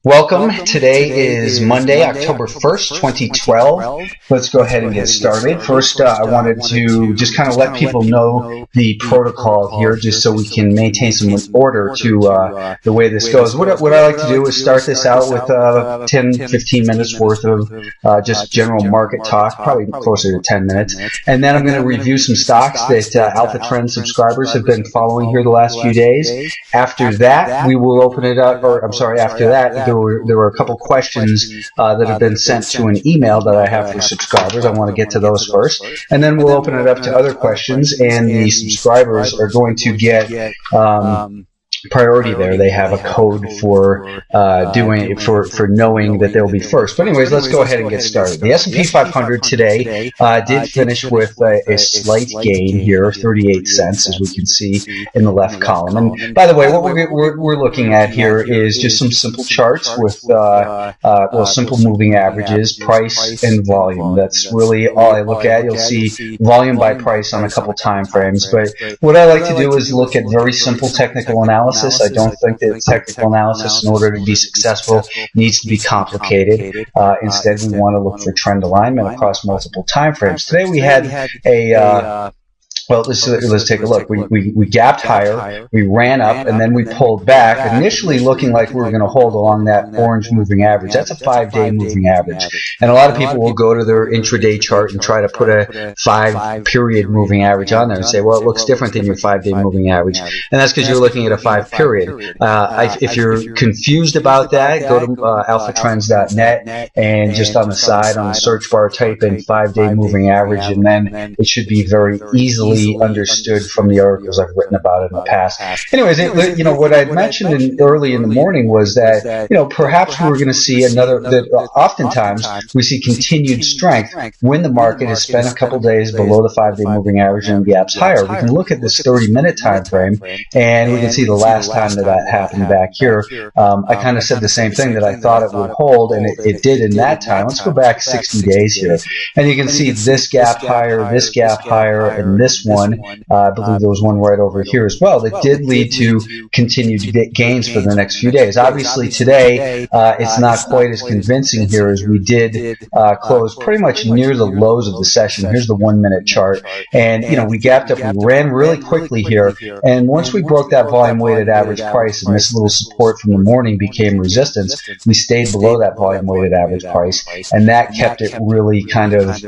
Welcome. Today is Monday, October 1st, 2012. Let's go ahead and get started. First, I wanted to just kind of let people know the protocol here, just so we can maintain some order to the way this goes. What I like to do is start this out with 10, 15 minutes worth of just general market talk, probably closer to 10 minutes. And then I'm going to review some stocks that Alpha Trend subscribers have been following here the last few days. After that, we will open it up, or I'm sorry, after that, there were a couple questions that have been sent to an email that I have for subscribers. I want to get to those first. And then we'll open it up to other questions, and the subscribers are going to get priority there. They have a code for for knowing that they'll be first. But anyways, let's go ahead and get started. The S&P 500 today did finish with a slight gain here, 38 cents, as we can see in the left column. And by the way, what we're looking at here is just some simple charts with simple moving averages, price, and volume. That's really all I look at. You'll see volume by price on a couple time frames. But what I like to do is look at very simple technical analysis. I don't think that technical analysis, in order to be successful, needs to be complicated. Instead, we want to look for trend alignment across multiple time frames. Today we had a well, let's take a look. We gapped higher, we ran up, and then we pulled back, initially looking like we were going to hold along that orange moving average. That's a 5-day moving average. And a lot of people will go to their intraday chart and try to put a 5-period moving average on there and say, well, it looks different than your 5-day moving average. And that's because you're looking at a 5-period. If you're confused about that, go to alphatrends.net, and just on the side, on the search bar, type in 5-day moving average, and then it should be very easily understood from the articles I've written about it in the past. Anyways, what I had mentioned early in the morning was that, perhaps we were going to see oftentimes we see continued strength when the market has spent a couple days below the 5-day moving average and gaps higher. We can look at this 30-minute time frame, and we can see the last time that happened back here. I kind of said the same thing, that I thought it would hold, and it did in that time. Let's go back 60 days here, and you can see this gap higher, and this one. I believe there was one right over here as well that did lead to continued gains for the next few days. Obviously today it's not quite as convincing here, as we did close pretty much near the lows of the session. Here's the 1-minute chart, and we gapped up, we ran really quickly here, and once we broke that volume weighted average price and this little support from the morning became resistance, we stayed below that volume weighted average price, and that kept it really kind of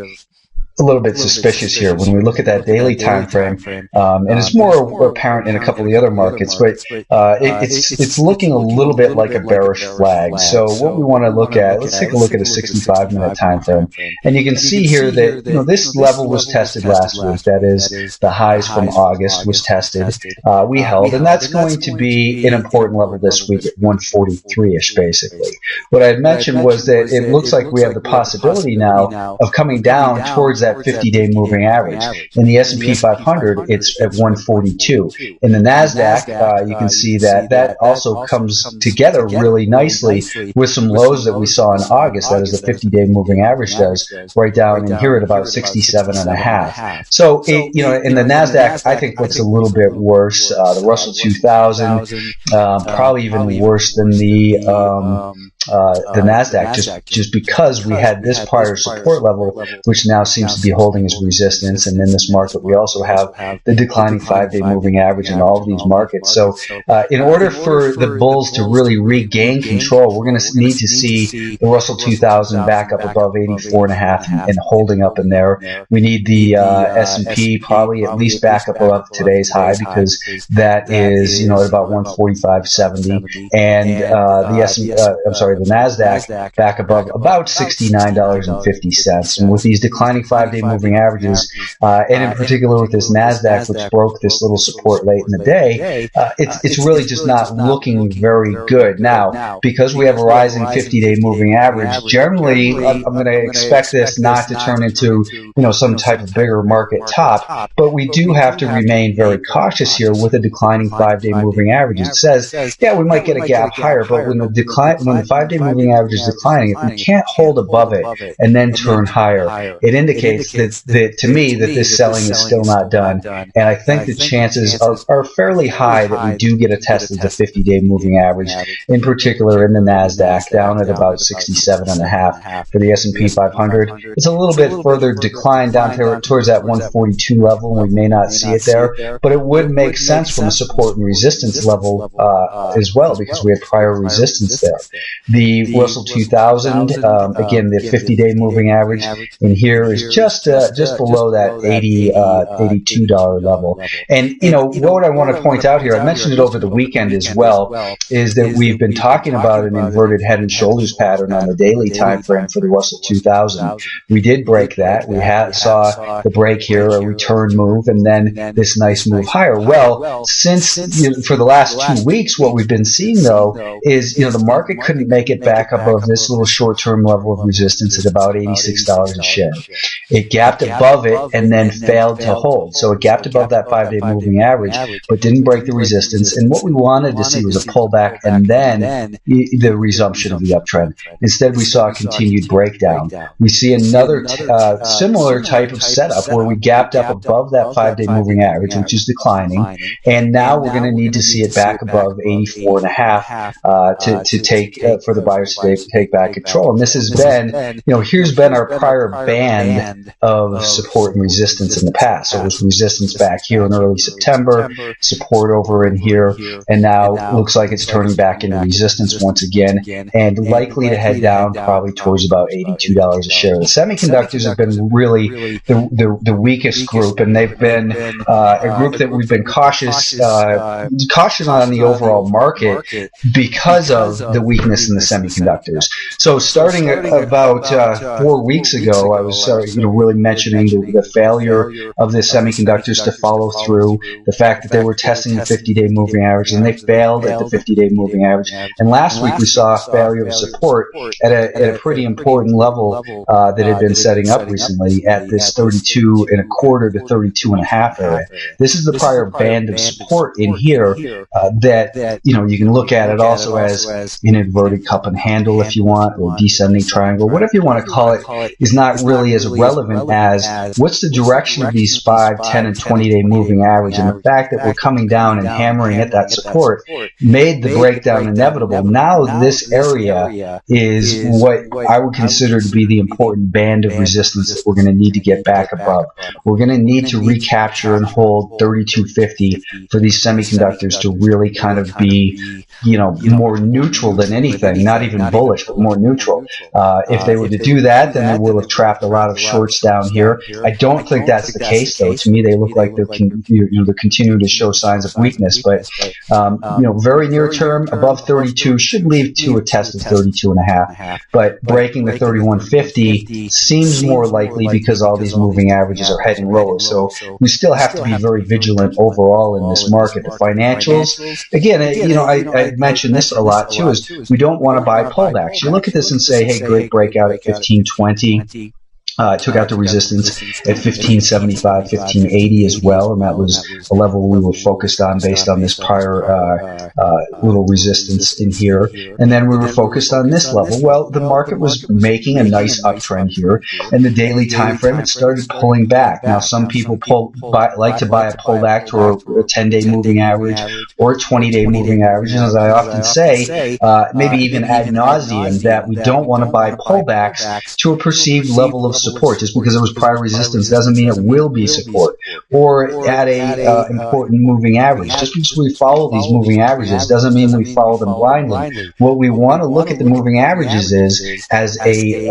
a little bit suspicious here when we look at that daily time frame, and it's more apparent in a couple of the other markets, but it's looking a little bit like a bearish flag. So what we want to look at, let's take a look at a 65-minute time frame, and you can see here that this level was tested last week. That is, the highs from August was tested. We held, and that's going to be an important level this week at 143-ish, basically. What I had mentioned was that it looks like we have the possibility now of coming down towards that 50-day moving average. In the S&P 500, it's at 142. In the NASDAQ, you can see that also comes together really nicely with some lows that we saw in August. That is, the 50-day moving average does, right down in here at about 67.5. So, in the NASDAQ, I think looks a little bit worse. The Russell 2000, probably even worse than the NASDAQ, just because we had this prior support level, which now seems to be holding as resistance. And in this market, we also have the declining 5-day moving average in all of these markets. So in order for the bulls to really regain control, we're going to need to see the Russell 2000 back up above 84.5 and holding up in there. We need the S&P probably at least back up above today's high, because that is at about 145.70, and the NASDAQ back above about $69.50. And with these declining 5-day moving averages, and in particular with this NASDAQ, which broke this little support late in the day, it's really just not looking very good. Now, because we have a rising 50-day moving average, generally I'm going to expect this not to turn into some type of bigger market top, but we do have to remain very cautious here with a declining 5-day moving average. It says, yeah, we might get a gap higher, but when the 5-day moving average is declining, if we can't hold above it and then turn higher, it indicates that to me that this selling is still not done. And I think the chances are fairly high that we do get a test of the 50-day moving average, in particular in the NASDAQ, down at about 67.5. For the S&P 500, it's a little bit further decline down towards that 142 level, and we may not see it there, but it would make sense from a support and resistance level as well, because we had prior resistance there. The Russell 2000, again, the 50-day moving average in here is just below that $82 level. And, you know, what I want to point out here, I mentioned it over the weekend as well, is that we've been talking about an inverted head and shoulders pattern on the daily time frame for the Russell 2000. We did break that. We saw the break here, a return move, and then this nice move higher. Well, since, for the last 2 weeks, what we've been seeing, though, is, the market couldn't make it back above this little short-term level of resistance at about $86 a share. It gapped above it and then failed to hold. So it gapped above that 5-day moving average, but didn't break the resistance. And what we wanted to see was a pullback and then the resumption of the uptrend. Instead, we saw a continued breakdown. We see another similar type of setup where we gapped up above that 5-day moving average, which is declining, and now we're going to need to see it back above 84.5 to take for the buyers to take back control. And this has been, here's been our prior band of support and resistance in the past. So it was resistance back here in early September, support over in here, and now looks like it's turning back into resistance once again, and likely to head down probably towards about $82 a share. The semiconductors have been really the weakest group, and they've been a group that we've been cautious on the overall market because of the weakness in the semiconductors. So starting about 4 weeks ago, I was really mentioning the failure of the semiconductors to follow through, the fact that they were testing the 50-day moving average and they failed at the 50-day moving average. And last week we saw a failure of support at a pretty important level that had been setting up recently at this 32.25 to 32.5 area. This is the prior band of support in here that you can look at it also as an inverted cup and handle if you want, or descending triangle, whatever you want to call it, is not really as relevant as what's the direction of these 5, 10, and 20-day moving average. And the fact that we're coming down and hammering at that support made the breakdown inevitable. Now this area is what I would consider to be the important band of resistance that we're going to need to get back above. We're going to need to recapture and hold 3250 for these semiconductors to really kind of be, more neutral than anything, not even bullish, but more neutral. If they were to do that, then they will have trapped a lot of shorts down here. I don't think that's the case, though. To me, they look like they're continuing to show signs of weakness, but very near term, above 32 should lead to a test of 32.5. But breaking the 3150 seems more likely because all these moving averages are heading lower. So we still have to be very vigilant overall in this market. The financials, again, I mentioned this a lot too, is we don't want to buy pullbacks. You look at this and say, hey, great breakout at 1520. Took out the resistance at 1575, 1580 as well, and that was a level we were focused on based on this prior little resistance in here. And then we were focused on this level. Well, the market was making a nice uptrend here, and the daily time frame, it started pulling back. Now, some people like to buy a pullback to a 10-day moving average or a 20-day moving average. And as I often say, maybe even ad nauseum, that we don't want to buy pullbacks to a perceived level of support. Just because it was prior resistance doesn't mean it will be support, or at a important moving average. Just because we follow these moving averages doesn't mean we follow them blindly. What we want to look at the moving averages is as a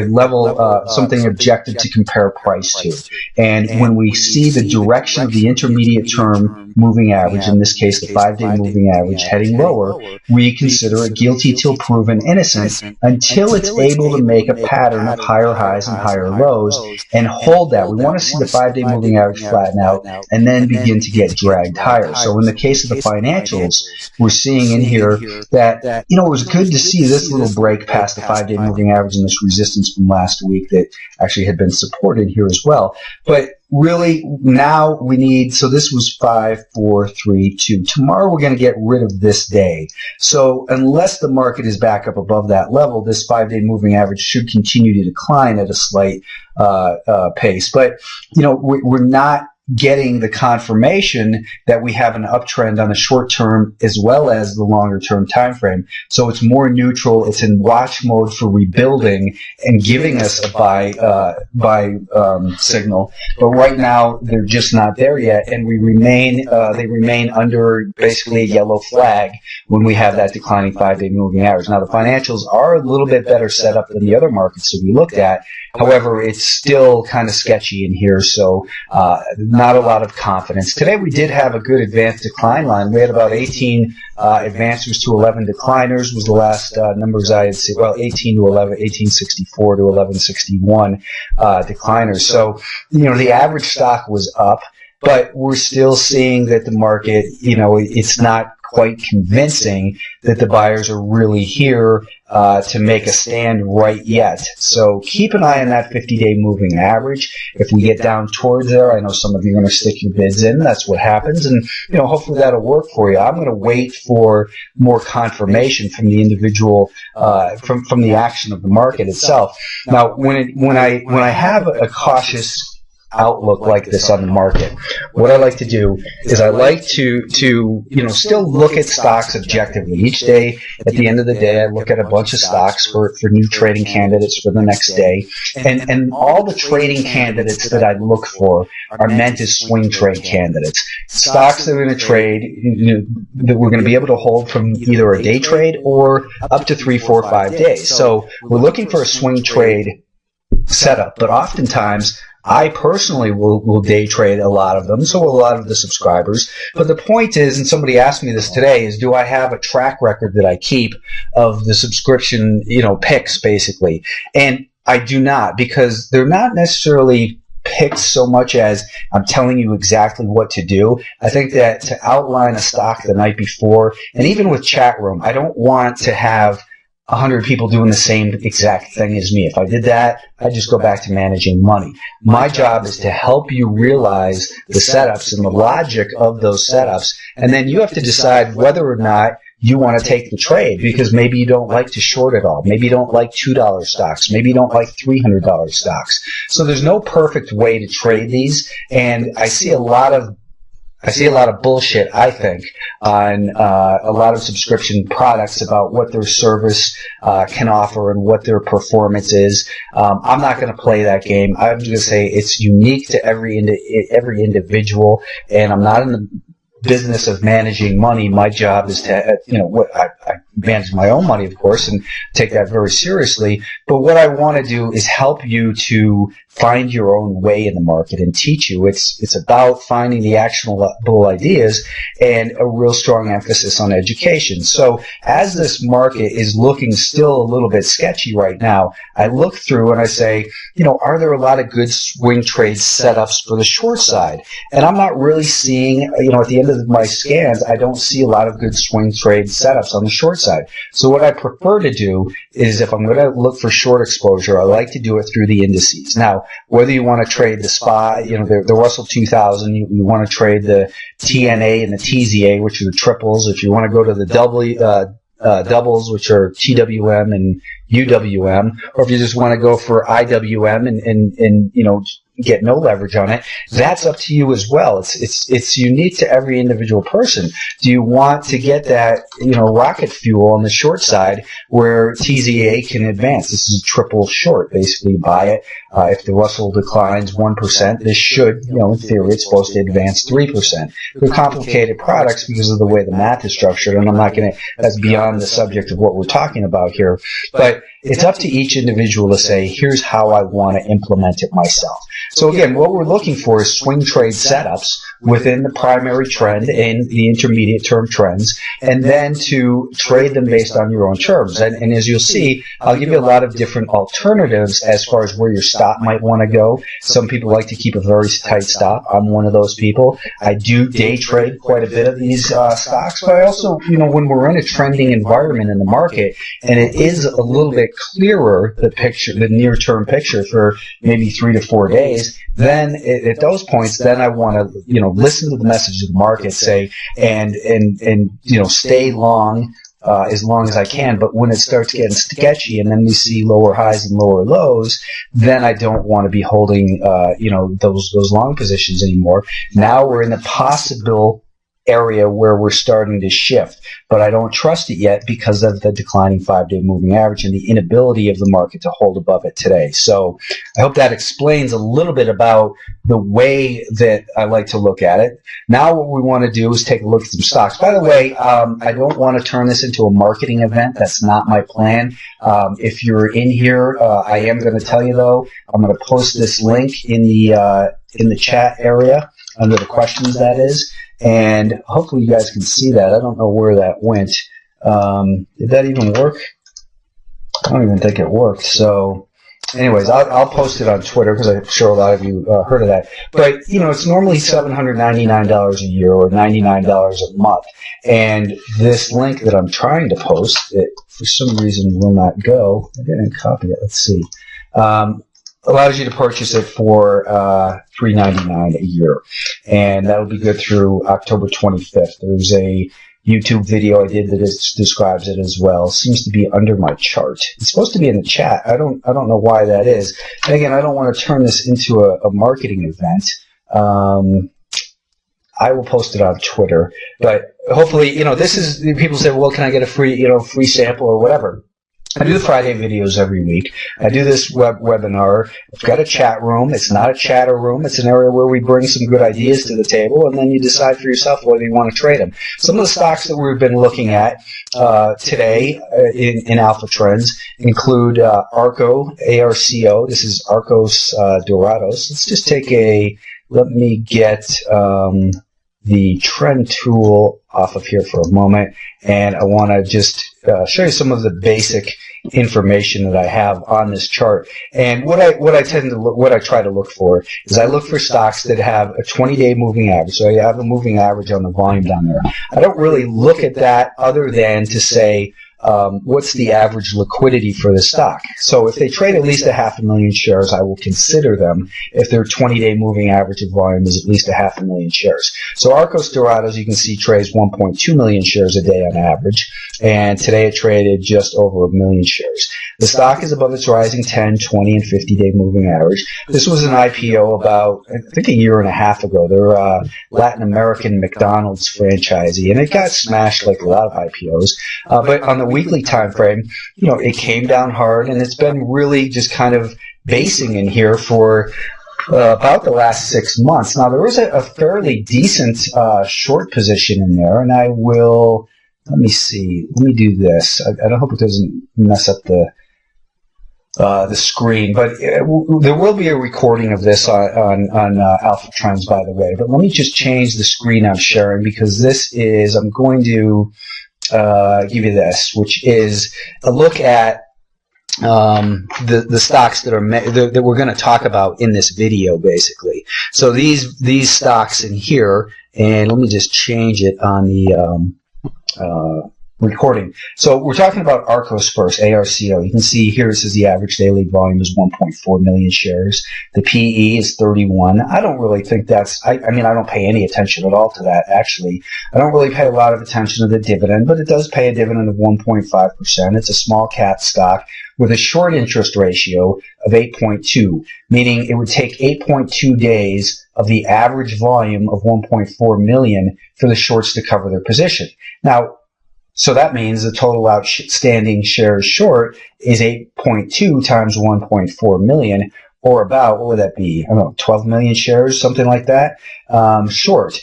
level, something objective to compare price to. And when we see the direction of the intermediate term moving average, in this case the 5-day moving average, heading lower, we consider it guilty till proven innocent until it's able to make a pattern of higher highs and higher lows and hold that. We want to see the 5-day moving average flatten out and then begin to get dragged higher. So in the case of the financials, we're seeing in here that, it was good to see this little break past the 5-day moving average and this resistance from last week that actually had been supported here as well. But really now we need, so this was 5, 4, 3, 2. Tomorrow we're going to get rid of this day. So unless the market is back up above that level, this 5-day moving average should continue to decline at a slight pace. But, we're not getting the confirmation that we have an uptrend on the short term as well as the longer term time frame. So it's more neutral. It's in watch mode for rebuilding and giving us a buy signal. But right now they're just not there yet, and they remain under basically a yellow flag when we have that declining 5-day moving average. Now the financials are a little bit better set up than the other markets that we looked at. However, it's still kind of sketchy in here, so not a lot of confidence. Today we did have a good advanced decline line. We had about 18 advancers to 11 decliners was the last numbers I had seen. Well, 18 to 11, 1864 to 1161 decliners. So, the average stock was up, but we're still seeing that the market, it's not quite convincing that the buyers are really here to make a stand right yet. So keep an eye on that 50-day moving average. If we get down towards there, I know some of you are going to stick your bids in. That's what happens, and hopefully that'll work for you. I'm going to wait for more confirmation from the individual, from the action of the market itself. Now, when I have a cautious outlook like this on the market, what I like to do is I like to still look at stocks objectively. Each day, at the end of the day, I look at a bunch of stocks for new trading candidates for the next day, and all the trading candidates that I look for are meant as swing trade candidates. Stocks that are going to trade, that we're going to be able to hold from either a day trade or up to 3, 4, 5 days. So we're looking for a swing trade setup, but oftentimes I personally will day trade a lot of them, so will a lot of the subscribers. But the point is, and somebody asked me this today, is do I have a track record that I keep of the subscription, picks, basically? And I do not, because they're not necessarily picks so much as I'm telling you exactly what to do. I think that to outline a stock the night before, and even with chat room, I don't want to have 100 people doing the same exact thing as me. If I did that, I'd just go back to managing money. My job is to help you realize the setups and the logic of those setups, and then you have to decide whether or not you want to take the trade, because maybe you don't like to short it all. Maybe you don't like $2 stocks. Maybe you don't like $300 stocks. So there's no perfect way to trade these, and I see a lot of bullshit, I think, on a lot of subscription products about what their service can offer and what their performance is. I'm not going to play that game. I'm just going to say it's unique to every individual, and I'm not in the business of managing money. My job is to, I manage my own money, of course, and take that very seriously. But what I want to do is help you to find your own way in the market and teach you. It's about finding the actionable ideas and a real strong emphasis on education. So as this market is looking still a little bit sketchy right now, I look through and I say, are there a lot of good swing trade setups for the short side? And I'm not really seeing, at the end of my scans, I don't see a lot of good swing trade setups on the short side. So what I prefer to do is, if I'm going to look for short exposure, I like to do it through the indices. Now, whether you want to trade the SPY, the Russell 2000, you want to trade the TNA and the TZA, which are the triples. If you want to go to the doubles, which are TWM and UWM, or if you just want to go for IWM and get no leverage on it, that's up to you as well. It's unique to every individual person. Do you want to get that, rocket fuel on the short side where TZA can advance? This is a triple short, basically. Buy it. If the Russell declines 1%, this should, in theory, it's supposed to advance 3%. They're complicated products because of the way the math is structured, and I'm not going to, that's beyond the subject of what we're talking about here. But it's up to each individual to say, here's how I want to implement it myself. So again, what we're looking for is swing trade setups within the primary trend and the intermediate term trends, and then to trade them based on your own terms. And as you'll see, I'll give you a lot of different alternatives as far as where your stop might want to go. Some people like to keep a very tight stop. I'm one of those people. I do day trade quite a bit of these stocks, but I also, when we're in a trending environment in the market, and it is a little bit clearer, the near-term picture for maybe 3 to 4 days, then at those points, then I want to, listen to the message of the market, say, and stay long as long as I can. But when it starts getting sketchy and then we see lower highs and lower lows, then I don't want to be holding, those long positions anymore. Now we're in the possible area where we're starting to shift, but I don't trust it yet because of the declining 5-day moving average and the inability of the market to hold above it today. So I hope that explains a little bit about the way that I like to look at it. Now what we want to do is take a look at some stocks. By the way, I don't want to turn this into a marketing event. That's not my plan. If you're in here, I am going to tell you though, I'm going to post this link in the chat area under the questions, that is. And hopefully you guys can see that. I don't know where that went. Did that even work? I don't even think it worked. So anyways, I'll post it on Twitter because I'm sure a lot of you heard of that. But, it's normally $799 a year or $99 a month. And this link that I'm trying to post, it for some reason will not go. I didn't copy it. Let's see. Allows you to purchase it for $3.99 a year, and that'll be good through October 25th. There's a YouTube video I did that describes it as well. Seems to be under my chart. It's supposed to be in the chat. I don't know why that is. And again, I don't want to turn this into a marketing event. I will post it on Twitter, but hopefully, this is, people say, well, can I get a free sample or whatever? I do the Friday videos every week. I do this webinar. I've got a chat room. It's not a chatter room. It's an area where we bring some good ideas to the table, and then you decide for yourself whether you want to trade them. Some of the stocks that we've been looking at today in Alpha Trends include Arco, ARCO. This is Arcos Dorados. Let's just let me get the trend tool off of here for a moment, and I want to just show you some of the basic information that I have on this chart. And what I try to look for is I look for stocks that have a 20-day moving average. So you have a moving average on the volume down there. I don't really look at that other than to say, what's the average liquidity for the stock? So if they trade at least 500,000 shares, I will consider them if their 20-day moving average of volume is at least 500,000 shares. So Arcos Dorados, you can see, trades 1.2 million shares a day on average, and today it traded just over 1 million shares. The stock is above its rising 10, 20, and 50-day moving average. This was an IPO about, I think, 1.5 years ago. They're a Latin American McDonald's franchisee, and it got smashed like a lot of IPOs. But on the weekly time frame, it came down hard, and it's been really just kind of basing in here for about the last 6 months. Now, there was a fairly decent short position in there, and I will, let me see, let me do this. I hope it doesn't mess up the screen, but there will be a recording of this on Alpha Trends, by the way. But let me just change the screen I'm sharing, because I'm going to give you this, which is a look at the stocks that we're going to talk about in this video, basically. So these stocks in here, and let me just change it on the recording. So we're talking about Arcos first, ARCO. You can see here it says the average daily volume is 1.4 million shares. The PE is 31. I don't really think I don't pay any attention at all to that, actually. I don't really pay a lot of attention to the dividend, but it does pay a dividend of 1.5%. It's a small cap stock with a short interest ratio of 8.2, meaning it would take 8.2 days of the average volume of 1.4 million for the shorts to cover their position. Now, so that means the total outstanding shares short is 8.2 times 1.4 million, or about, what would that be? I don't know, 12 million shares, something like that, short.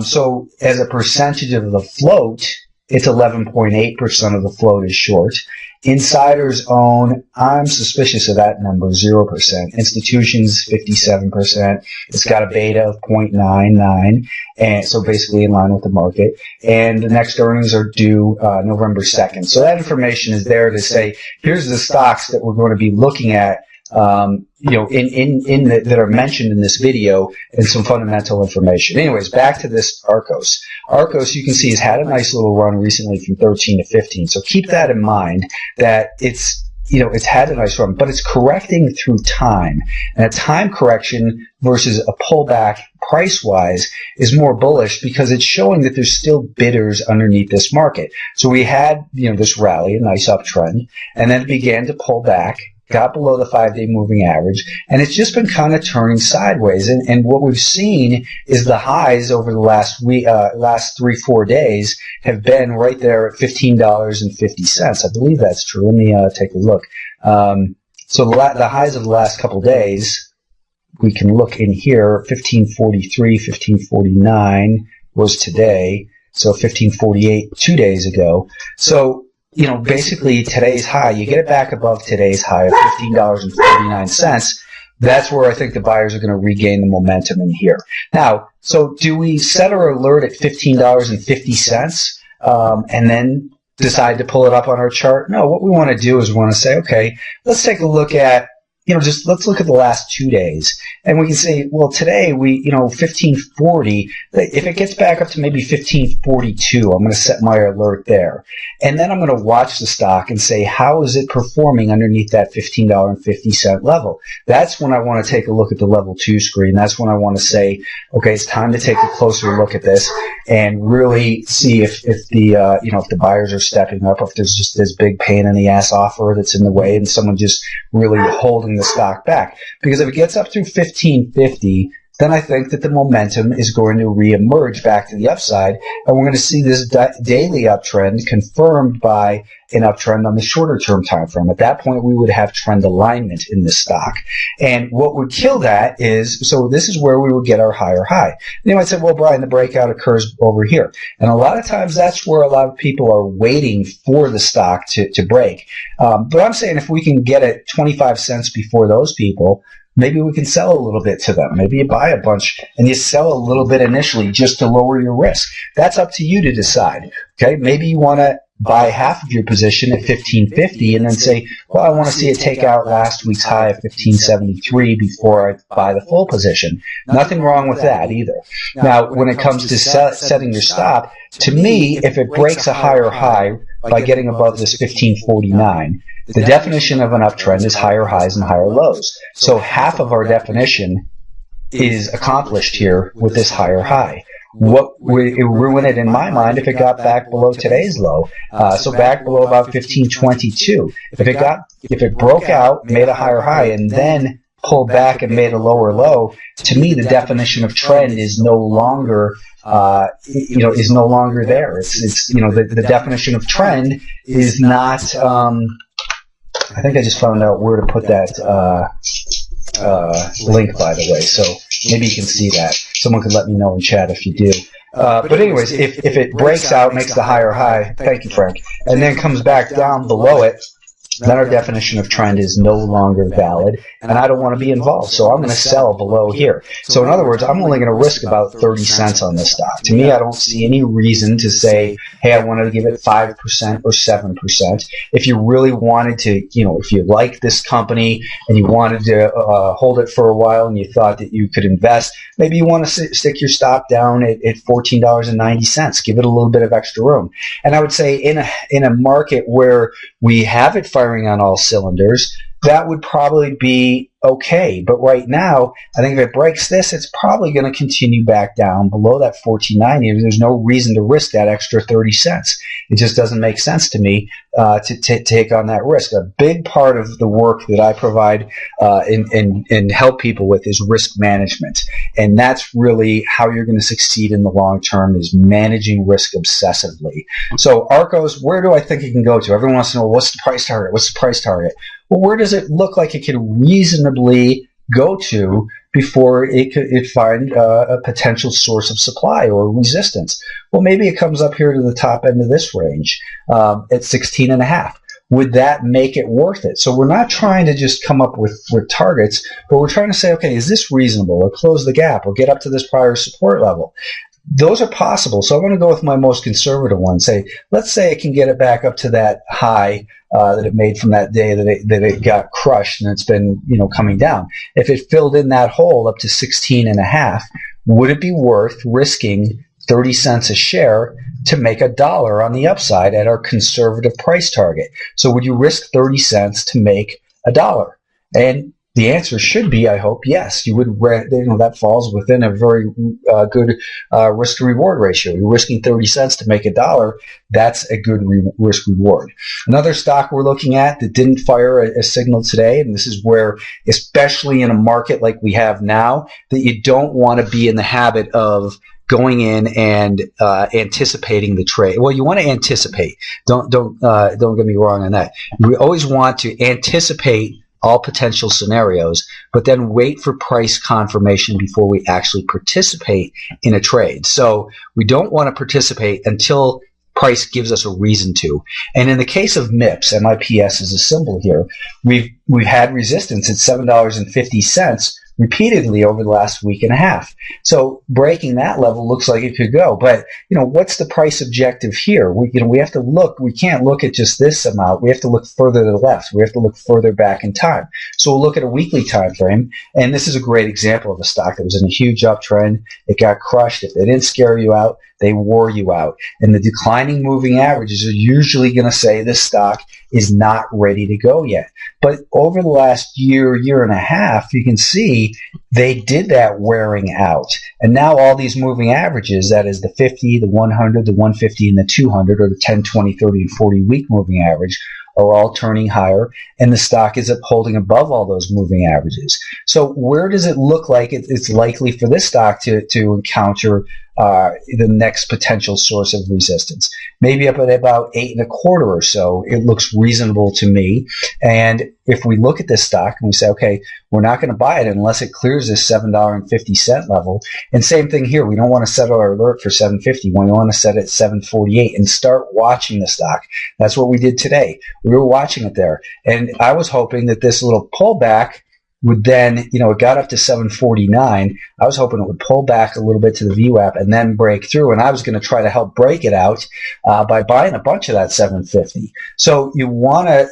So as a percentage of the float, it's 11.8% of the float is short. Insiders own, I'm suspicious of that number, 0%. Institutions, 57%. It's got a beta of 0.99, and so basically in line with the market. And the next earnings are due November 2nd. So that information is there to say, here's the stocks that we're going to be looking at, that are mentioned in this video, and some fundamental information. Anyways, back to this Arcos. Arcos, you can see, has had a nice little run recently from 13 to 15. So keep that in mind, that it's had a nice run, but it's correcting through time. And a time correction versus a pullback price-wise is more bullish because it's showing that there's still bidders underneath this market. So we had, this rally, a nice uptrend, and then it began to pull back, got below the 5-day moving average, and it's just been kind of turning sideways. And what we've seen is the highs over the last 3-4 days have been right there at $15.50. I believe that's true. Let me take a look. So the highs of the last couple days, we can look in here. 1543, 1549 was today. So 1548 2 days ago. So basically today's high, you get it back above today's high of $15.49. That's where I think the buyers are going to regain the momentum in here. Now, so do we set our alert at $15.50 and then decide to pull it up on our chart? No, what we want to do is we want to say, okay, let's take a look at let's look at the last 2 days. And we can say, well, today 1540, if it gets back up to maybe 1542, I'm going to set my alert there. And then I'm going to watch the stock and say, how is it performing underneath that $15.50 level? That's when I want to take a look at the level 2 screen. That's when I want to say, okay, it's time to take a closer look at this and really see if the buyers are stepping up, or if there's just this big pain in the ass offer that's in the way and someone just really holding the stock back. Because if it gets up through 1550, then I think that the momentum is going to reemerge back to the upside, and we're going to see this daily uptrend confirmed by an uptrend on the shorter term time frame. At that point, we would have trend alignment in this stock. And what would kill that is, so this is where we would get our higher high. And you might say, well, Brian, the breakout occurs over here. And a lot of times that's where a lot of people are waiting for the stock to break. But I'm saying if we can get it 25 cents before those people, maybe we can sell a little bit to them. Maybe you buy a bunch and you sell a little bit initially just to lower your risk. That's up to you to decide. Okay, maybe you want to buy half of your position at 1550 and then say, well, I want to see it take out last week's high of 1573 before I buy the full position. Nothing wrong with that either. Now, when it comes to setting your stop, to me, if it breaks a higher high by getting above this 1549, the definition of an uptrend is higher highs and higher lows. So half of our definition is accomplished here with this higher high. What would it ruin it in my mind if it got back below today's low? So back below about 1522. If it broke out, made a higher high, and then pulled back and made a lower low, to me the definition of trend is no longer is no longer there. It's the definition of trend is not. I think I just found out where to put that link, by the way, so maybe you can see that. Someone could let me know in chat if you do. But anyways, if it breaks out, makes the higher high, thank you, Frank, and then comes back down below it, then our definition of trend is no longer valid, and I don't want to be involved, so I'm going to sell below here. So in other words, I'm only going to risk about 30 cents on this stock. To me, I don't see any reason to say, hey, I wanted to give it 5% or 7%. If you really wanted to, if you like this company and you wanted to hold it for a while and you thought that you could invest, maybe you want to stick your stop down at $14.90. Give it a little bit of extra room. And I would say in a market where we have it firing on all cylinders, that would probably be okay. But right now, I think if it breaks this, it's probably going to continue back down below that 14.90. There's no reason to risk that extra 30 cents. It just doesn't make sense to me to take on that risk. A big part of the work that I provide and help people with is risk management. And that's really how you're going to succeed in the long term, is managing risk obsessively. So Arcos, where do I think it can go to? Everyone wants to know, what's the price target? What's the price target? Well, where does it look like it could reasonably go to before it find a potential source of supply or resistance? Well, maybe it comes up here to the top end of this range at 16.5. Would that make it worth it? So we're not trying to just come up with targets, but we're trying to say, okay, is this reasonable, or close the gap, or get up to this prior support level? Those are possible. So I'm going to go with my most conservative one. Let's say it can get it back up to that high that it made from that day that it got crushed, and it's been coming down. If it filled in that hole up to 16.5, would it be worth risking 30 cents a share to make $1 on the upside at our conservative price target? So would you risk 30 cents to make $1? And the answer should be, I hope, yes. You would. That falls within a very good risk to reward ratio. You're risking 30 cents to make $1. That's a good risk reward. Another stock we're looking at that didn't fire a signal today, and this is where, especially in a market like we have now, that you don't want to be in the habit of going in and anticipating the trade. Well, you want to anticipate. Don't get me wrong on that. We always want to anticipate all potential scenarios, but then wait for price confirmation before we actually participate in a trade. So we don't want to participate until price gives us a reason to. And in the case of MIPS, MIPS is a symbol here, we've had resistance at $7.50 repeatedly over the last week and a half. So breaking that level looks like it could go. But, what's the price objective here? We have to look. We can't look at just this amount. We have to look further to the left. We have to look further back in time. So we'll look at a weekly time frame. And this is a great example of a stock that was in a huge uptrend. It got crushed. If they didn't scare you out, they wore you out. And the declining moving averages are usually going to say this stock is not ready to go yet. But over the last year and a half, you can see they did that wearing out. And now all these moving averages, that is the 50, the 100, the 150, and the 200, or the 10, 20, 30, and 40-week moving average, are all turning higher, and the stock is holding above all those moving averages. So where does it look like it's likely for this stock to encounter the next potential source of resistance? Maybe up at about 8.25 or so. It looks reasonable to me. And if we look at this stock and we say, okay, we're not going to buy it unless it clears this $7.50 level. And same thing here. We don't want to set our alert for $7.50. We want to set it at $7.48 and start watching the stock. That's what we did today. We were watching it there. And I was hoping that this little pullback would then, it got up to 749. I was hoping it would pull back a little bit to the VWAP and then break through. And I was going to try to help break it out by buying a bunch of that 750. So you want to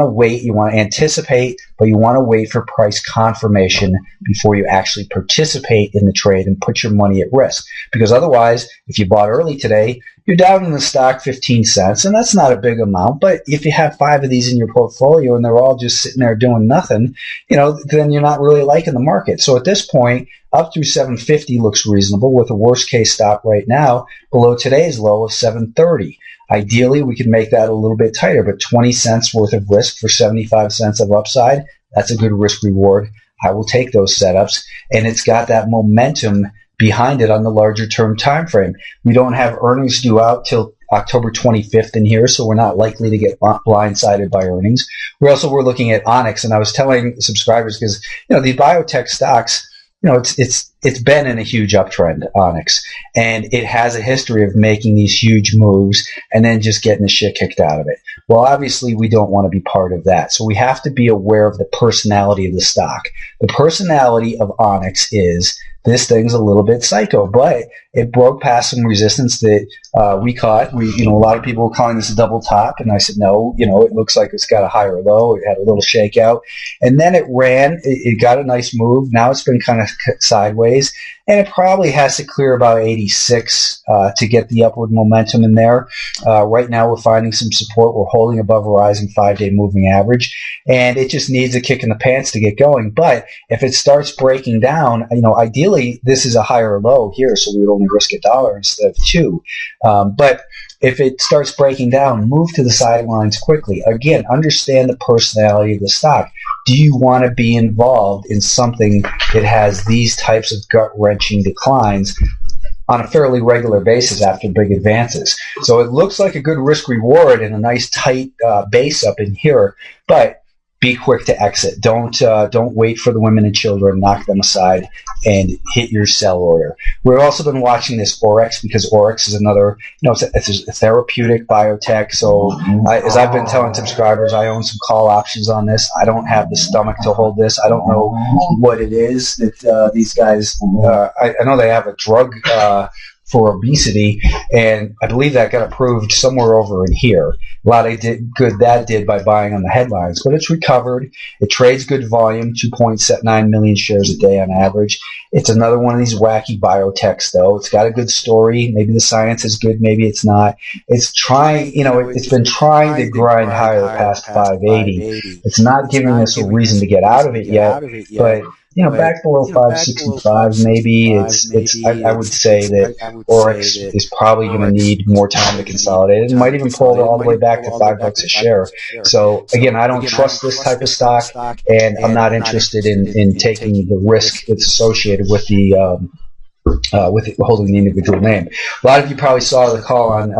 wait. You want to anticipate, but you want to wait for price confirmation before you actually participate in the trade and put your money at risk. Because otherwise, if you bought early today, you're down in the stock 15 cents, and that's not a big amount. But if you have 5 of these in your portfolio and they're all just sitting there doing nothing, then you're not really liking the market. So at this point, up through 750 looks reasonable, with a worst case stop right now below today's low of 730. Ideally, we could make that a little bit tighter, but 20 cents worth of risk for 75 cents of upside, that's a good risk reward. I will take those setups, and it's got that momentum behind it on the larger term time frame. We don't have earnings due out till October 25th in here, so we're not likely to get blindsided by earnings. We're looking at Onyx, and I was telling subscribers, because the biotech stocks, it's been in a huge uptrend, Onyx, and it has a history of making these huge moves and then just getting the shit kicked out of it. Well, obviously, we don't want to be part of that, so we have to be aware of the personality of the stock. The personality of Onyx is, this thing's a little bit psycho, but it broke past some resistance that we caught. A lot of people were calling this a double top, and I said, no, it looks like it's got a higher low. It had a little shakeout, and then it ran. It got a nice move. Now it's been kind of sideways, and it probably has to clear about 86 to get the upward momentum in there. Right now, we're finding some support. We're holding above a rising 5-day moving average, and it just needs a kick in the pants to get going. But if it starts breaking down, ideally, this is a higher low here, so we would only risk $1 instead of 2. But if it starts breaking down, move to the sidelines quickly. Again, understand the personality of the stock. Do you want to be involved in something that has these types of gut-wrenching declines on a fairly regular basis after big advances? So it looks like a good risk-reward and a nice tight base up in here, but be quick to exit. Don't wait for the women and children. Knock them aside and hit your sell order. We've also been watching this Orex because Orex is another, it's a therapeutic biotech. So as I've been telling subscribers, I own some call options on this. I don't have the stomach to hold this. I don't know what it is that these guys. I know they have a drug for obesity, and I believe that got approved somewhere over in here. A lot of good that did by buying on the headlines, but it's recovered. It trades good volume, 2.9 million shares a day on average. It's another one of these wacky biotechs, though. It's got a good story. Maybe the science is good, maybe it's not. It's trying, it's been trying to grind higher past 580. It's not giving us a reason to get out of it yet, but back below 565, maybe I would say that Orex is probably going to need more time to consolidate. It might even pull all the way back to $5 a share. So again, I don't trust this type of stock, and I'm not interested in taking the risk that's associated with with holding the individual name. A lot of you probably saw the call on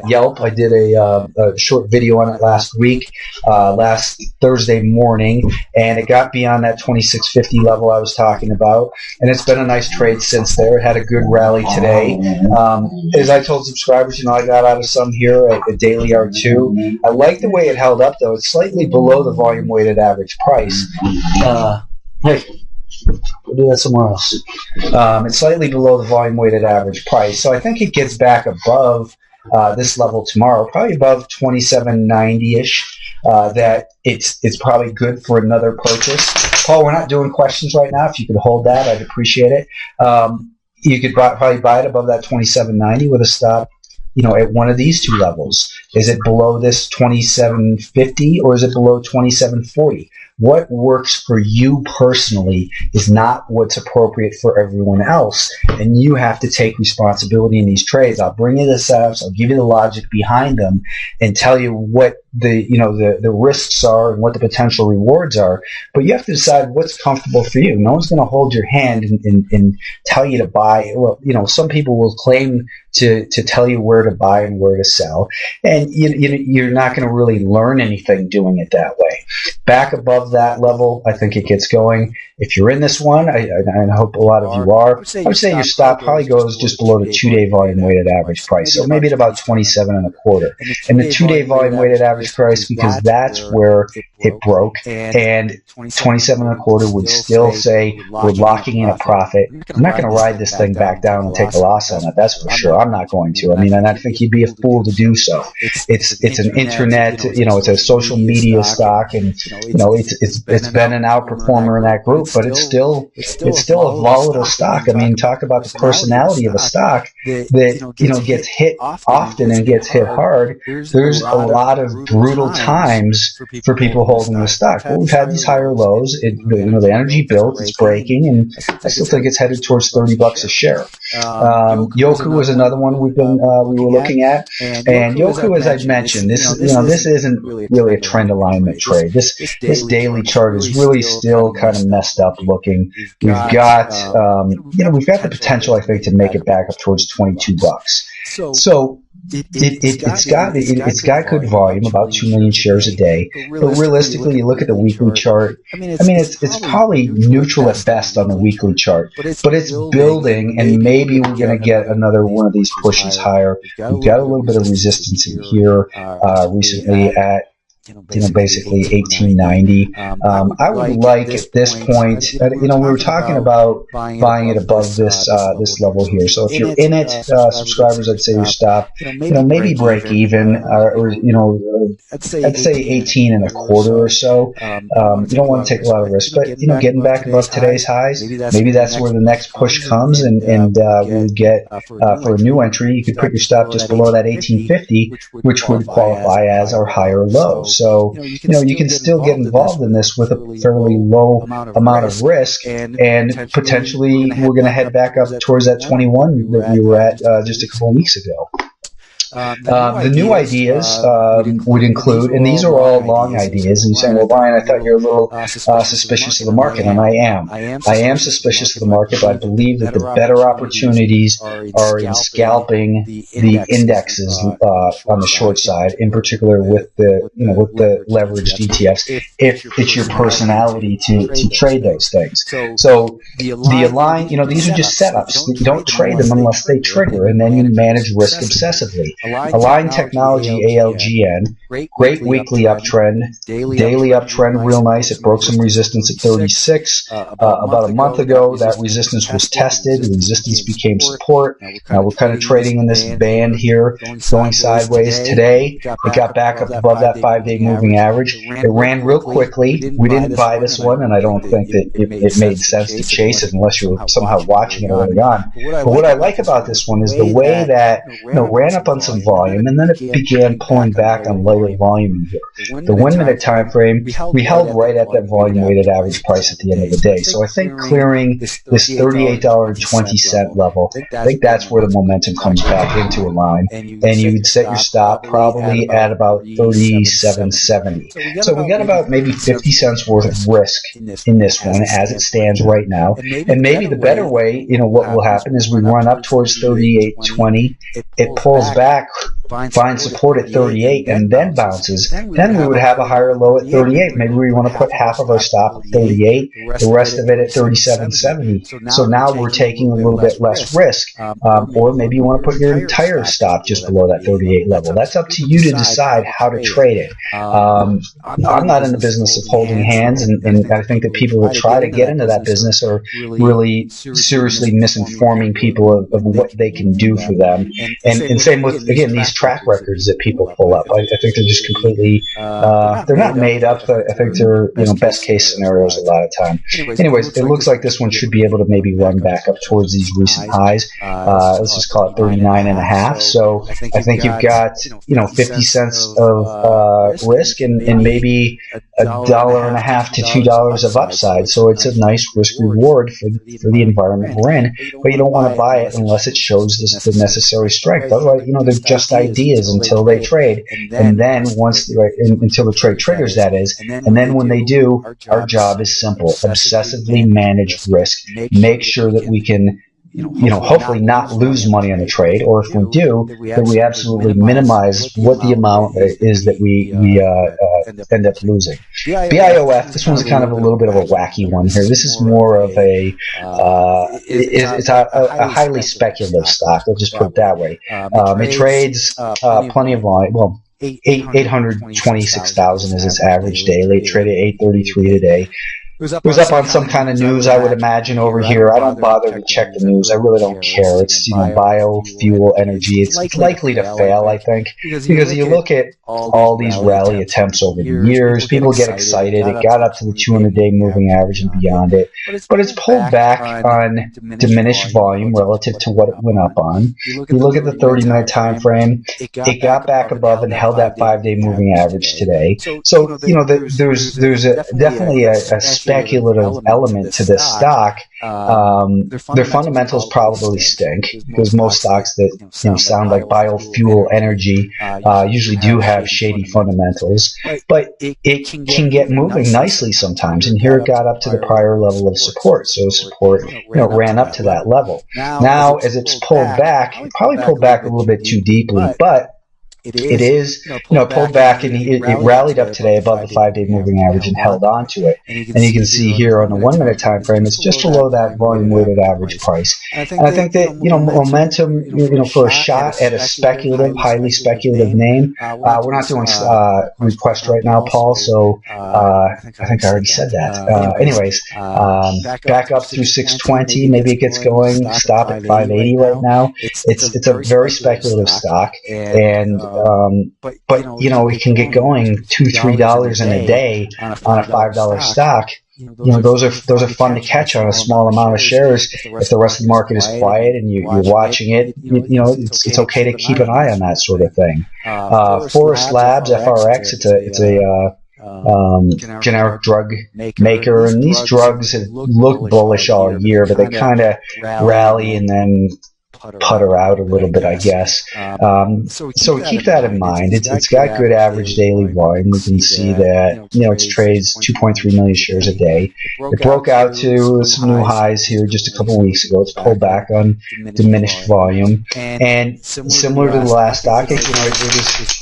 Yelp. I did a short video on it last week, last Thursday morning, and it got beyond that 2650 level I was talking about, and it's been a nice trade since there. It had a good rally today. As I told subscribers, I got out of some here at daily R2. I like the way it held up, though. It's slightly below the volume weighted average price. We'll do that somewhere else. It's slightly below the volume-weighted average price, so I think it gets back above this level tomorrow, probably above 2790-ish. That it's probably good for another purchase. Paul, we're not doing questions right now. If you could hold that, I'd appreciate it. You could probably buy it above that 2790 with a stop, at one of these two levels. Is it below this 2750 or is it below 2740? What works for you personally is not what's appropriate for everyone else, and you have to take responsibility in these trades. I'll bring you the setups, I'll give you the logic behind them, and tell you what the risks are and what the potential rewards are. But you have to decide what's comfortable for you. No one's going to hold your hand and tell you to buy. Well, some people will claim to tell you where to buy and where to sell, and you're not going to really learn anything doing it that way. Back above that level, I think it gets going. If you're in this one, I hope a lot of you are, I would say your stop probably goes just below the 2-day volume weighted average price, so maybe at about 27.25. And the 2-day volume weighted average price, because that's where it broke, and 27.25 would still say we're locking in a profit. I'm not going to ride this thing back down and take a loss on it. That's for sure. I'm not going to. And I think you'd be a fool to do so. It's an internet, it's a social media stock, and it's been an outperformer in that group, but it's still a volatile stock. Talk about the personality of a stock that gets hit often and gets hit hard. There's a lot of brutal times for people holding the stock. But we've had these higher lows. The energy built, it's breaking, and I still think it's headed towards $30 a share. Yoku was another one we were looking at, and Yoku, as I mentioned, this isn't really a trend alignment trade. This daily chart is really still kind of messed up looking. We've got the potential, I think, to make it back up towards $22. So it's got good volume, about 2 million shares a day. But realistically, you look at the weekly chart. It's probably neutral at best on the weekly chart, but it's building, and maybe we're going to get another one of these pushes higher. We've got a little bit of resistance in here recently at basically 1890. I would like at this point, we were talking about buying it above this level here. So if you're in it, subscribers, I'd say you stop. Maybe break even, or I'd say 18.25 or so. You don't want to take a lot of risk, but getting back above today's highs, maybe that's where the next push comes, and we would get for a new entry. You could put your stop just below that 1850, which would qualify as our higher low. So, you can still get involved in this with a fairly low amount of risk, and potentially we're going to head back up towards that 21 that we were at just a couple of weeks ago. The new ideas would include, and these are all long ideas, and you're saying, well, Brian, I thought you're a little suspicious of the market, and I am. I am suspicious of the market, but I believe that the better opportunities are in scalping the indexes on the short side, in particular with the leveraged ETFs, if it's your personality to trade those things. So the align, these are just setups. You don't trade them unless they trigger, and then you manage risk obsessively. Align Technology ALGN, great weekly uptrend, daily uptrend, real nice. It broke some resistance at 36 about a month ago. That resistance was tested. The resistance became support. Now we're kind of trading in this band here, going sideways. Today, it got back up above that 5-day moving average. It ran real quickly. We didn't buy this one, and I don't think that it made sense to chase it unless you're somehow watching it early on. But what I like about this one is the way that ran up on some volume, and then it began pulling back on lighter volume here. The 1 minute time frame, we held right at that volume weighted average price at the end of the day. So I think clearing this $38.20 level, I think that's where the momentum comes back into a line, and you would set your stop probably at about $37.70. So we got about maybe 50 cents worth of risk in this one as it stands right now. And maybe the better way, what will happen is we run up towards 38.20, it pulls back, finds support at 38, and then bounces. Then we would have a higher low at 38. Maybe we want to put half of our stop at 38, the rest of it at 37.70. So now we're taking a little bit less risk. Or maybe you want to put your entire stop just below that 38 level. That's up to you to decide how to trade it. I'm not in the business of holding hands, and I think that people that try to get into that business are really seriously misinforming people of what they can do for them. And same with, again, these track records that people pull up. I think they're just completely, they're not made up. I think they're, best case scenarios a lot of time. Anyways, it looks like this one should be able to maybe run back up towards these recent highs. Let's just call it 39.5. So I think you've got, 50 cents of risk and maybe $1.50 to $2 of upside. So it's a nice risk reward for the environment we're in, but you don't want to buy it unless it shows the necessary strength. Otherwise, they're just ideas until they trade, and then until the trade triggers, that is, and then when they do, our job is simple: obsessively manage risk, make sure that we can hopefully not lose money on the trade, or if we do, that we absolutely minimize what the amount is that we end up losing. BIOF, this one's kind of a little bit of a wacky one here. This is more of it's a highly speculative stock. I'll just put it that way. It trades plenty of volume. Well, 826,000 is its average daily. It traded 833 today. It was up on some kind of news, I would imagine, over here. I don't bother to check the news. I really don't care. It's, biofuel energy. It's likely to fail, I think, because you look at all these rally attempts over the years. People get excited. It got up to the 200-day moving average and beyond it. But it's pulled back on diminished volume relative to what it went up on. You look at the 30-minute time frame. It got back above and held that 5-day moving average today. So, there's definitely a speculative element to this stock. Their fundamentals probably stink, because most stocks that sound like biofuel energy usually do have shady fundamentals, but it can get moving nicely sometimes, and here it got up to the prior level of support. So support ran up to that level. Now as it's pulled back, it probably pulled back a little bit too deeply, but it is pulled back, and it rallied up today above the 5-day moving average and held on to it. And you can see here on the 1-minute time frame, it's just below that volume weighted average price. And I think that momentum, for a shot at a speculative, highly speculative name. We're not doing request right now, Paul. So I think I already said that. Anyways, back up through 620. Maybe it gets going. Stop at 580 right now. It's a very speculative stock, and but it can get going $2-3 in a day on a $5 stock. Those are fun to catch on a small amount of shares. If the rest of the market is quiet and you're watching it, it's okay to keep an eye on that sort of thing. Forest Labs, FRX, it's a generic drug maker, and these drugs have looked bullish all year, but they kind of rally and then putter out a little bit, I guess. So keep that in mind. It's got good average daily volume. We can see that, it trades 2.3 million shares a day. It broke out to some new highs here just a couple of weeks ago. It's pulled back on diminished volume. And similar to the last stock, it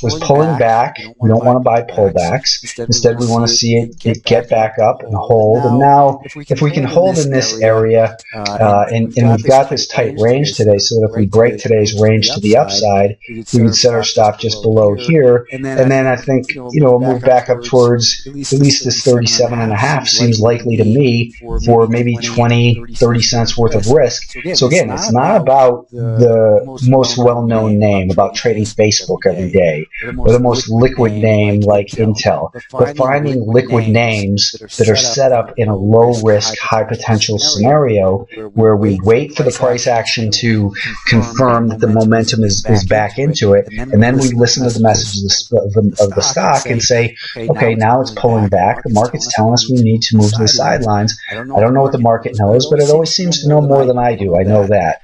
was pulling back. We don't want to buy pullbacks. Instead, we want to see it get back up and hold. And now, if we can hold in this area, and we've got this tight range today, so that if we break today's range to the upside, we can set our stop just below here. And then I think, we'll move back up towards at least this 37.5 seems likely to me for maybe 20-30 cents worth of risk. So again, it's not about the most well-known name, about trading Facebook every day, or the most liquid name like Intel, but finding liquid names that are set up in a low-risk, high-potential scenario where we wait for the price action to confirm that the momentum is back into it, and then we listen to the messages of the stock and say, okay, now it's pulling back. The market's telling us we need to move to the sidelines. I don't know what the market knows, but it always seems to know more than I do. I know that.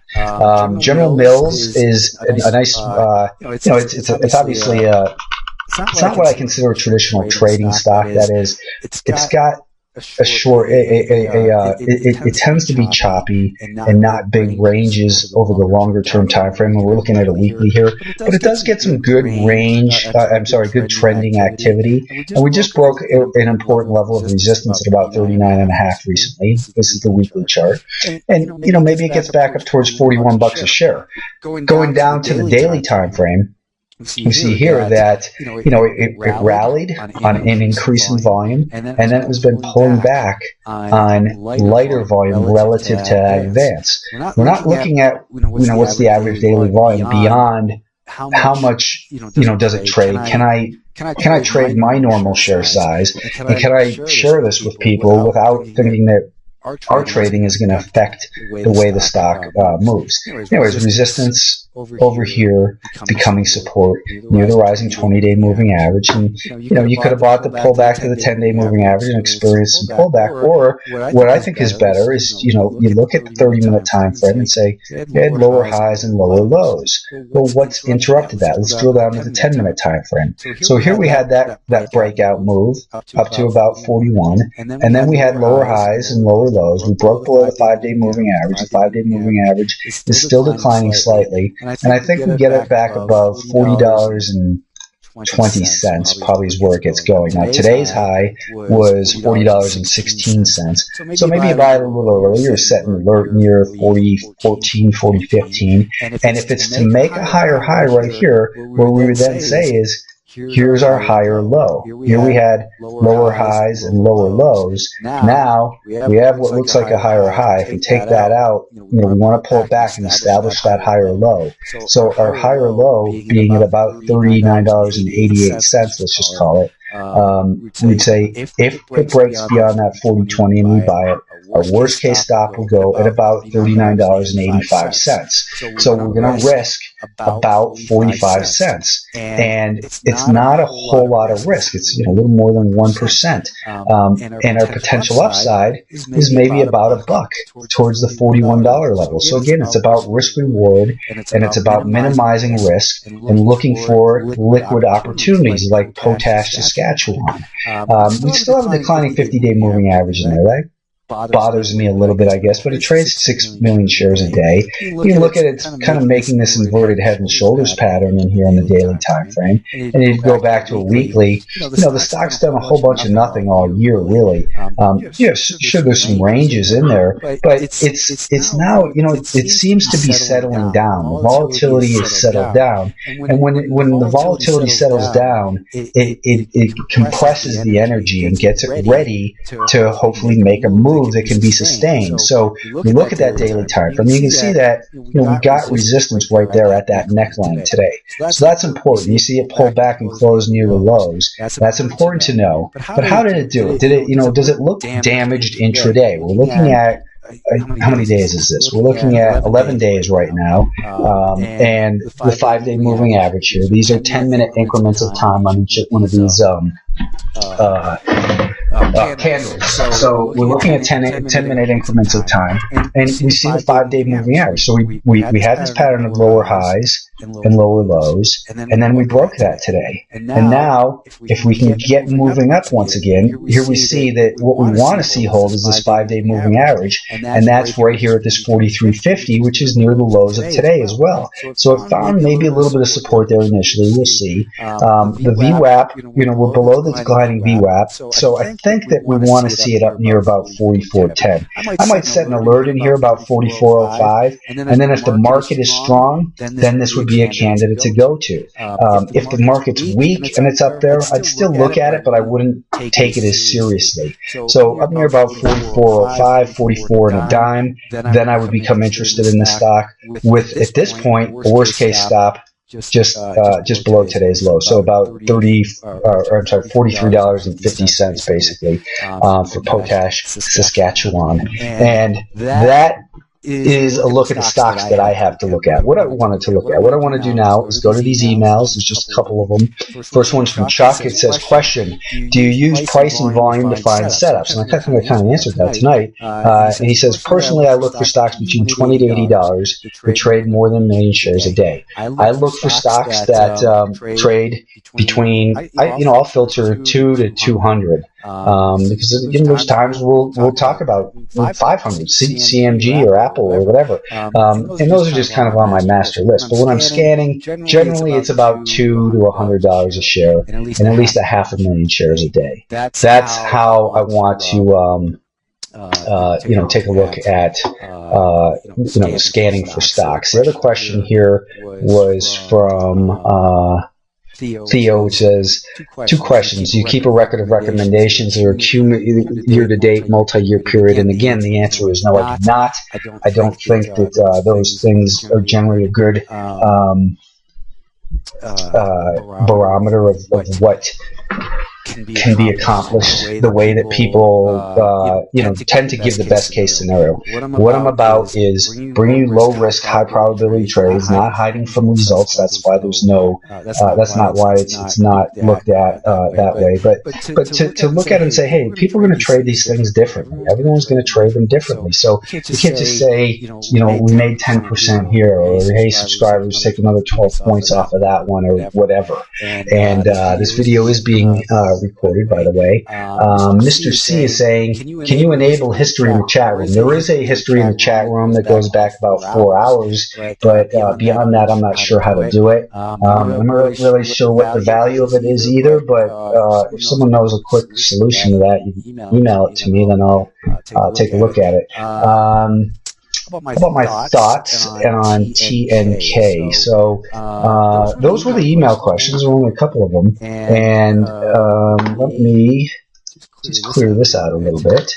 General Mills is a nice, it's obviously it's not what I consider a traditional trading stock. That is, it's got a short, it tends to be choppy and not big ranges over the longer term time frame. And we're looking at a weekly here, but it does get some good good trending activity. And we just broke an important level of resistance at about 39.5 recently. This is the weekly chart, and maybe it gets back up towards $41 a share. Going down to the daily time frame, you see here that it rallied on an increase in volume, and then it has been pulling back on lighter volume relative to advance. We're not looking at what's the average daily volume beyond how much does it trade. Can I trade my normal share size, and can I share this with people without thinking that our trading is going to affect the way the stock moves? Anyways, resistance over here becoming support near the rising 20-day moving average, and you could have bought the pullback to the 10-day moving average and experienced some pullback. Or what I think is better is you look at the 30-minute time frame and say you had lower highs and lower lows. Well, what's interrupted that? Let's drill down to the 10-minute time frame. So here we had that breakout move up to about 41, and then we had lower highs and lower lows. We broke below the 5-day moving average. The 5-day moving average is still declining slightly, and I think we get it back above $40.20 probably is where it gets going. Now today's high was $40.16, so maybe you buy it a little earlier, set an alert near 40.14, 40.15, and if it's to make a higher high right here, what we would then say is, here's our higher low. Here we had lower highs and lower lows. Now we have what looks like a higher high. If we take that out, we want to pull it back and establish that higher low. So our higher low being at about $39.88, let's just call it, we'd say if it breaks beyond that 40.20 and we buy it, our worst case stop will go at about $39.85. So we're going to risk about 45 cents. And it's not a whole lot of risk. It's a little more than 1%. And our potential upside is maybe about $1 towards the $41 level. So again, it's about risk reward, and it's about minimizing risk and looking for liquid opportunities like Potash, Saskatchewan. We still have a declining 50-day moving average in there, right? Bothers me a little bit, I guess, but it trades 6 million shares a day. You look at it, it's kind of making this inverted head and shoulders pattern in here on the daily time frame. And if you go back to a weekly, the stock's done a whole bunch of nothing all year, really. Sure, there's some ranges in there, but it's now, it seems to be settling down. The volatility is settled down, and when the volatility settles down, it compresses the energy and gets it ready to hopefully make a move that can be sustained. So we look at that daily time frame. You can see that we've got resistance right there at that neckline today. So that's important. You see it pull back and close near the lows. That's important to know. But how did it do it? Does it look damaged intraday? We're looking at how many days is this? We're looking at 11 days right now, and the 5-day moving average here. These are 10-minute increments of time on each one of these candles. So we're looking at 10-minute increments of time, and we see the 5-day moving average. So we had this pattern of lower highs and lower lows, and then we broke that today. And now, if we can get moving up once again, here we see that what we want to see hold is this 5-day moving average, and that's right here at this 43.50, which is near the lows of today as well. So it found maybe a little bit of support there initially. We'll see. The VWAP, we're below the declining VWAP, so I think that we want to see it up near about 44.10. I might set an alert in here about 44.05, and then if the market is strong, then this would be a candidate to go to. If the market's weak and it's up there, I'd still look at it, but I wouldn't take it as seriously. So up near about 44.05, 44 and a dime, then I would become interested in the stock with, at this point, a worst case stop just below today's low, so about $43.50 basically for Potash, Saskatchewan, and that is a look at the stocks that I have to look at. What I wanted to look at, what I want to do now is go to these emails. There's just a couple of them. First one's from Chuck. It says, question, do you use price and volume to find setups? And I kind of answered that tonight. And he says, personally, I look for stocks between $20 to $80 that trade more than 1 million shares a day. I look for stocks that trade between, I'll filter 2 to 200. Because there's times we'll talk about 500, CMG or Apple or whatever, and those are just kind of on my master list. But when I'm scanning, generally it's about $2 to $100 a share, and at least 500,000 shares a day. That's how I want to take a look at scanning for stocks. The other question here was from Theo, which says, two questions. Do you keep a record of recommendations or year-to-date, multi-year period? And again, the answer is no, I do not. I don't think that those things are generally a good barometer of what can be accomplished the way that people tend to give the best case scenario. What I'm about is bringing low risk, high probability trades, not hiding from results. That's why there's no that's not why it's not looked at that way, but to look at it and say, hey, people are going to trade these things differently. Everyone's going to trade them differently. So you can't just say, we made 10% here, or hey, subscribers, take another 12 points off of that one, or whatever. And this video is being recorded, by the way. Mr. C is saying, can you enable history in the chat room? There is a history in the chat room that goes back about 4 hours, but beyond that, I'm not sure how to do it. I'm not really sure what the value of it is either, but if someone knows a quick solution to that, you can email it to me, then I'll take a look at it. How about my thoughts on TNK? So those were the email questions. There were only a couple of them. And let me just clear this out a little bit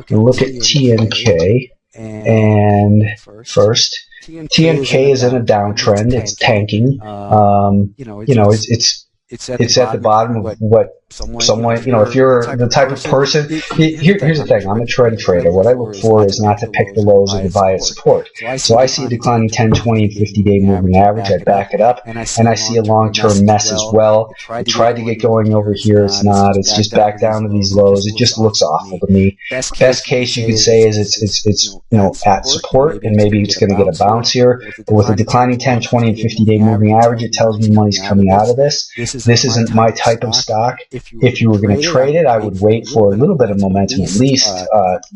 and look at TNK. And first, TNK is in a downtrend. It's tanking. It's at the bottom of what someone, if you're the type of person, here's the thing, I'm a trend trader. What I look for is not to pick the lows or to buy at support. So I see a declining 10, 20, and 50-day moving average. I back it up, and I see a long-term mess as well. I tried to get going over here. It's not. It's just back down to these lows. It just looks awful to me. Best case you could say is it's at support, and maybe it's going to get a bounce here. But with a declining 10, 20, and 50-day moving average, it tells me money's coming out of this. This isn't my type of stock. If you were going to trade it, I would wait for a little bit of momentum, at least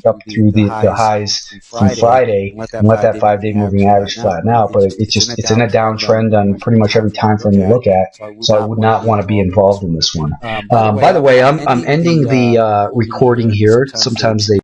up through the highs from Friday, and let that 5-day moving average flatten out. But it's in a downtrend on pretty much every time frame you look at, so I would not want to be involved in this one. By the way, I'm ending the recording here. Sometimes they